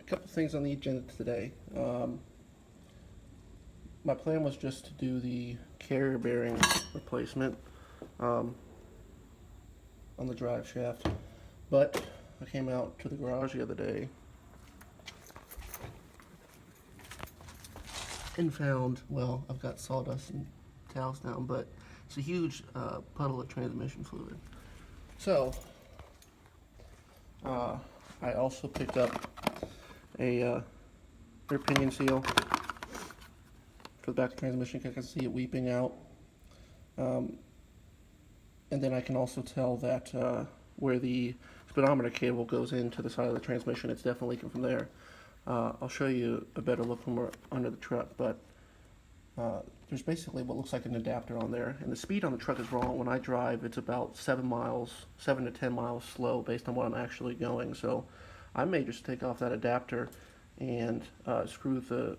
couple things on the agenda today. My plan was just to do the carrier bearing replacement on the drive shaft, but I came out to the garage the other day and found, well, I've got sawdust and towels down, but it's a huge puddle of transmission fluid. So I also picked up a rear pinion seal for the back of the transmission. I can see it weeping out. And then I can also tell that where the speedometer cable goes into the side of the transmission, it's definitely leaking from there. I'll show you a better look when we're under the truck, but there's basically what looks like an adapter on there, and the speed on the truck is wrong. When I drive, it's about 7 to 10 miles slow based on what I'm actually going, so I may just take off that adapter and screw the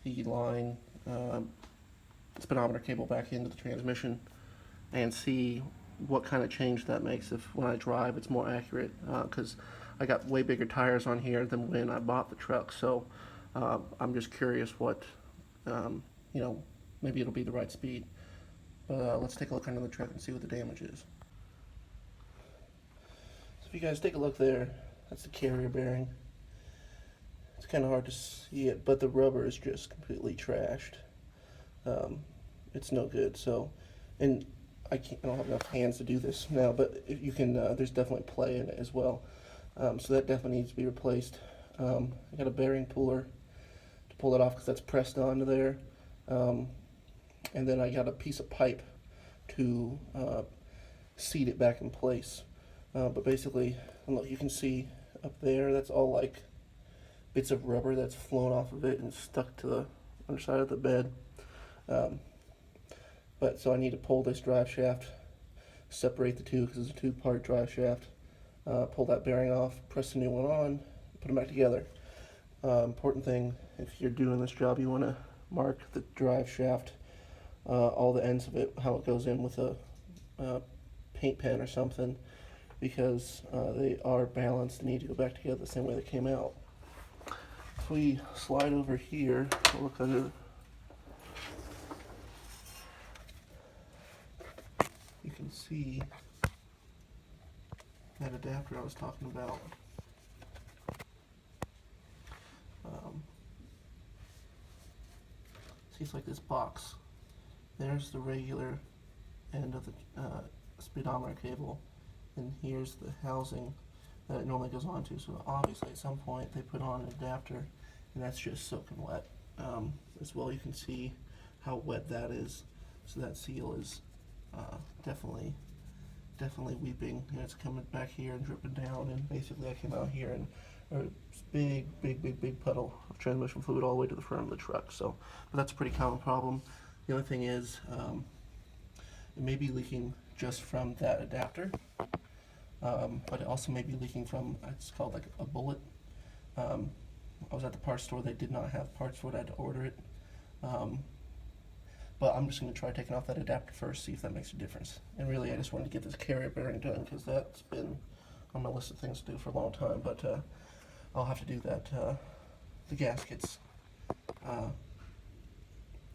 line speedometer cable back into the transmission and see what kind of change that makes if when I drive it's more accurate, because I got way bigger tires on here than when I bought the truck, so I'm just curious what, maybe it'll be the right speed. But let's take a look under the truck and see what the damage is. So if you guys take a look there, that's the carrier bearing. It's kind of hard to see it, but the rubber is just completely trashed. It's no good. So, and I don't have enough hands to do this now, but if you can, there's definitely play in it as well. So that definitely needs to be replaced. I got a bearing puller to pull it off because that's pressed onto there. And then I got a piece of pipe to seat it back in place. But basically, look, you can see up there, that's all like bits of rubber that's flown off of it and stuck to the underside of the bed. But so I need to pull this drive shaft, separate the two because it's a two-part drive shaft, pull that bearing off, press the new one on, put them back together. Important thing, if you're doing this job, you want to mark the drive shaft, all the ends of it, how it goes in with a paint pen or something, because they are balanced and need to go back together the same way they came out. If we slide over here, we'll look under. You can see that adapter I was talking about. See, it's like this box. There's the regular end of the speedometer cable, and here's the housing that it normally goes onto. So obviously at some point they put on an adapter, and that's just soaking wet. As well, you can see how wet that is. So that seal is definitely weeping, and it's coming back here and dripping down, and basically I came out here and a big puddle of transmission fluid all the way to the front of the truck. So, but that's a pretty common problem. The only thing is, it may be leaking just from that adapter, but it also may be leaking from, it's called like a bullet. I was at the parts store, they did not have parts for it, I had to order it. But I'm just going to try taking off that adapter first, see if that makes a difference. And really, I just wanted to get this carrier bearing done because that's been on my list of things to do for a long time. But I'll have to do that. The gaskets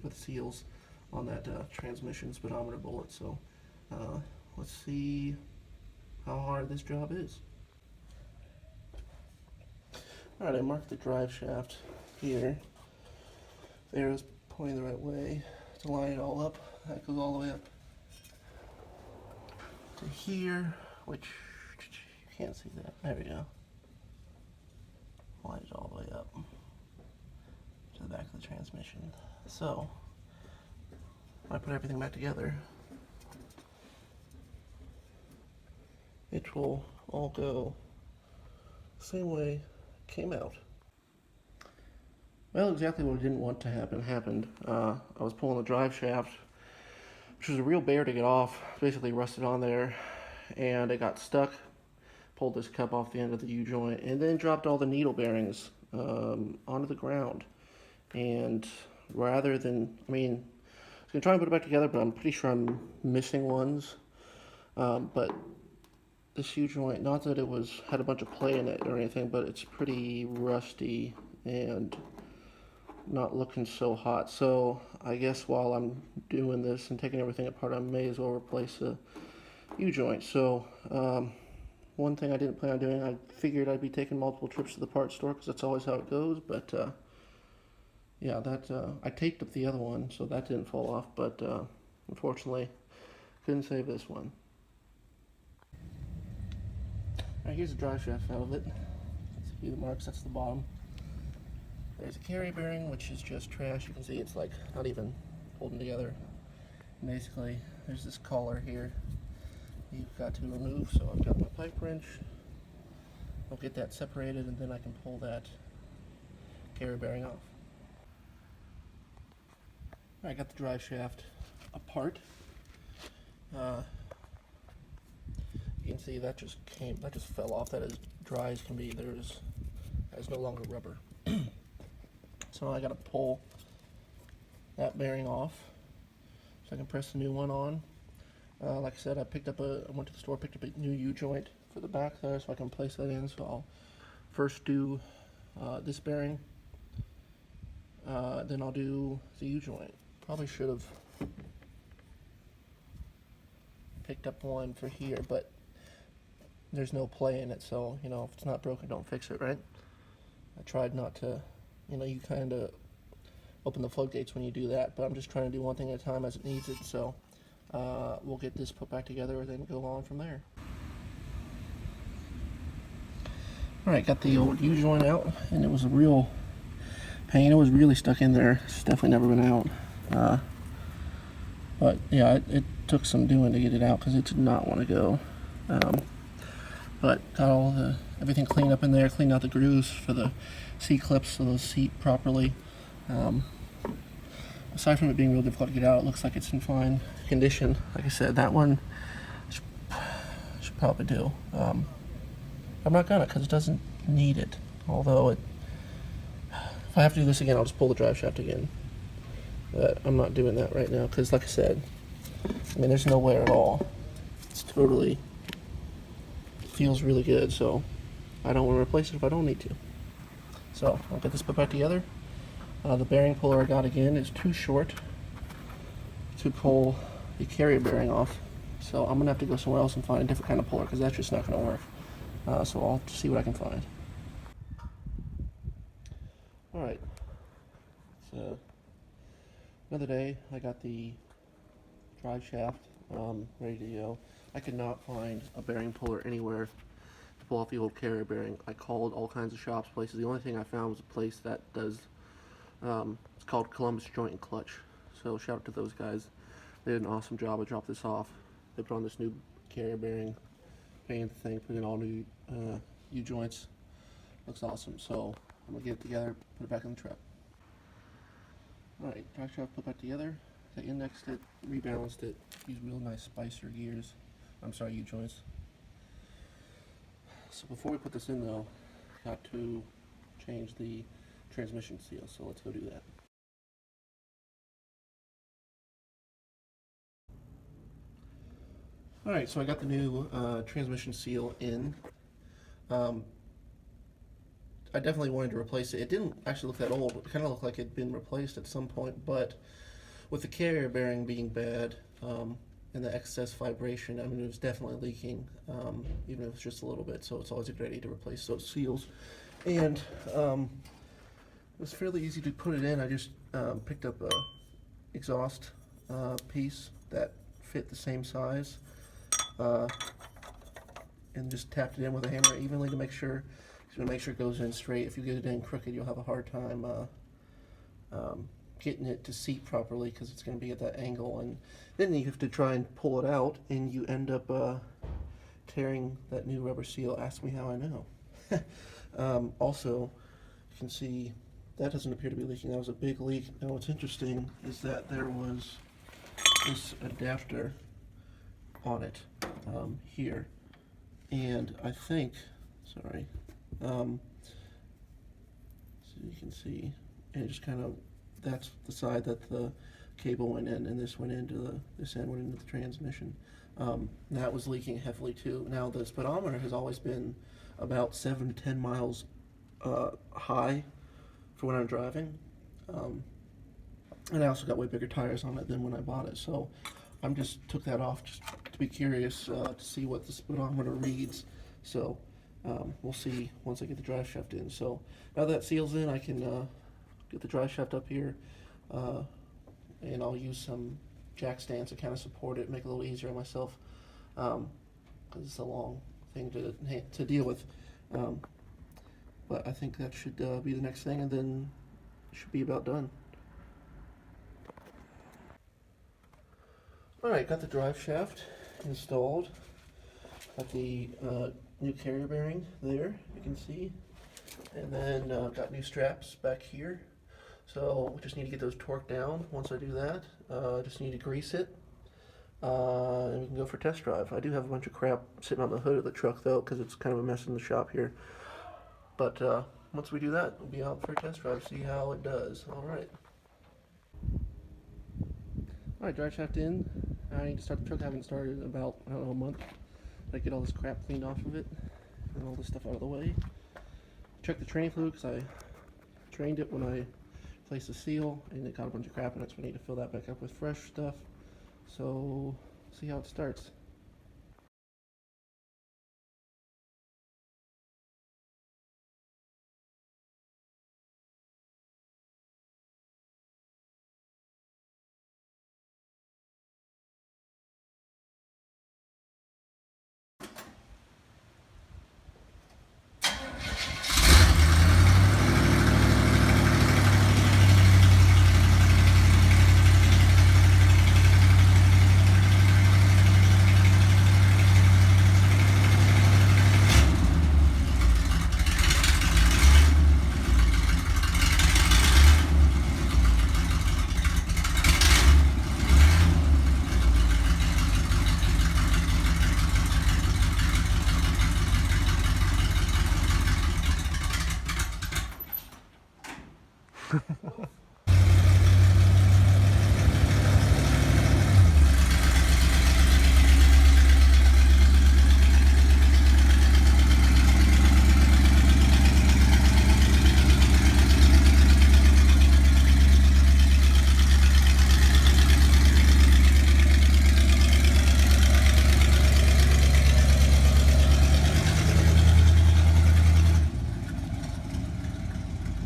with seals on that transmission speedometer bullet. So let's see how hard this job is. Alright, I marked the drive shaft here. The arrow's pointing the right way to line it all up. That goes all the way up to here, which you can't see that. There we go. Line it all the way up to the back of the transmission. So when I put everything back together, it will all go the same way it came out. Well, exactly what I didn't want to happen happened. I was pulling the drive shaft, which was a real bear to get off, basically rusted on there, and it got stuck, pulled this cup off the end of the U-joint, and then dropped all the needle bearings onto the ground. And rather than, I was going to try and put it back together, but I'm pretty sure I'm missing ones. But this U-joint, not that it had a bunch of play in it or anything, but it's pretty rusty and not looking so hot. So I guess while I'm doing this and taking everything apart, I may as well replace the U-joint. So one thing I didn't plan on doing, I figured I'd be taking multiple trips to the parts store because that's always how it goes, but yeah, I taped up the other one, so that didn't fall off, but unfortunately couldn't save this one. Alright, here's the drive shaft out of it. See the marks, that's the bottom. There's a carry bearing, which is just trash. You can see it's like not even holding together. And basically, there's this collar here you've got to remove, so I've got my pipe wrench. I'll get that separated and then I can pull that carry bearing off. I got the drive shaft apart. You can see that just fell off. That is dry as can be. That is no longer rubber. So I got to pull that bearing off so I can press the new one on. Like I said, I went to the store, picked up a new U-joint for the back there so I can place that in. So I'll first do this bearing, then I'll do the U-joint. Probably should have picked up one for here, but there's no play in it, so you know, if it's not broken, don't fix it, right? I tried not to, you know, you kind of open the floodgates when you do that, but I'm just trying to do one thing at a time as it needs it. So we'll get this put back together and then go on from there. Alright, got the old U-joint out, and it was a real pain. It was really stuck in there. It's definitely never been out. But yeah, it took some doing to get it out because it did not want to go. But got everything cleaned up in there, cleaned out the grooves for the C-clips so those seat properly. Aside from it being real difficult to get out, it looks like it's in fine condition. Like I said, that one should probably do. I'm not gonna because it doesn't need it. Although if I have to do this again, I'll just pull the drive shaft again. But I'm not doing that right now because, like I said, I mean, there's no wear at all. It's totally feels really good, so I don't want to replace it if I don't need to. So I'll get this put back together. The bearing puller I got again is too short to pull the carrier bearing off, so I'm gonna have to go somewhere else and find a different kind of puller because that's just not gonna work. So I'll see what I can find. Alright, so another day. I got the drive shaft ready to go. I could not find a bearing puller anywhere to pull off the old carrier bearing. I called all kinds of shops, places. The only thing I found was a place that does, it's called Columbus Joint and Clutch. So shout out to those guys. They did an awesome job. I dropped this off. They put on this new carrier bearing, painted the thing, put in all new U-joints. Looks awesome. So I'm gonna get it together, put it back in the truck. Alright, drive shaft put back together. I indexed it, rebalanced it, used real nice Spicer gears. I'm sorry, U-joints. So before we put this in though, got to change the transmission seal, so let's go do that. Alright, so I got the new transmission seal in. I definitely wanted to replace it. It didn't actually look that old. It kind of looked like it had been replaced at some point, but with the carrier bearing being bad and the excess vibration, I mean, it was definitely leaking, even if it's just a little bit, so it's always a great idea to replace those seals. And it was fairly easy to put it in. I just picked up a exhaust piece that fit the same size and just tapped it in with a hammer evenly to make sure it goes in straight. If you get it in crooked, you'll have a hard time getting it to seat properly because it's going to be at that angle, and then you have to try and pull it out and you end up tearing that new rubber seal. Ask me how I know. Also, you can see that doesn't appear to be leaking. That was a big leak. Now what's interesting is that there was this adapter on it here, and I think, sorry, so you can see, and it just kind of, that's the side that the cable went in, and this went into this end went into the transmission. That was leaking heavily too. Now the speedometer has always been about 7 to 10 miles high for when I'm driving. And I also got way bigger tires on it than when I bought it, so I just took that off just to be curious to see what the speedometer reads. So we'll see once I get the drive shaft in. So now that seal's in, I can get the drive shaft up here, and I'll use some jack stands to kind of support it, make it a little easier on myself, because it's a long thing to deal with. But I think that should be the next thing, and then it should be about done. Alright, got the drive shaft installed. Got the new carrier bearing there, you can see. And then got new straps back here. So we just need to get those torqued down. Once I do that, just need to grease it. And we can go for test drive. I do have a bunch of crap sitting on the hood of the truck though, because it's kind of a mess in the shop here. But once we do that, we'll be out for a test drive, see how it does. Alright. Alright, drive shaft in. I need to start the truck. I haven't started in about, I don't know, a month. I get all this crap cleaned off of it and all this stuff out of the way. Check the train fluid because I drained it when I placed the seal and it got a bunch of crap in it, so we need to fill that back up with fresh stuff. So, see how it starts.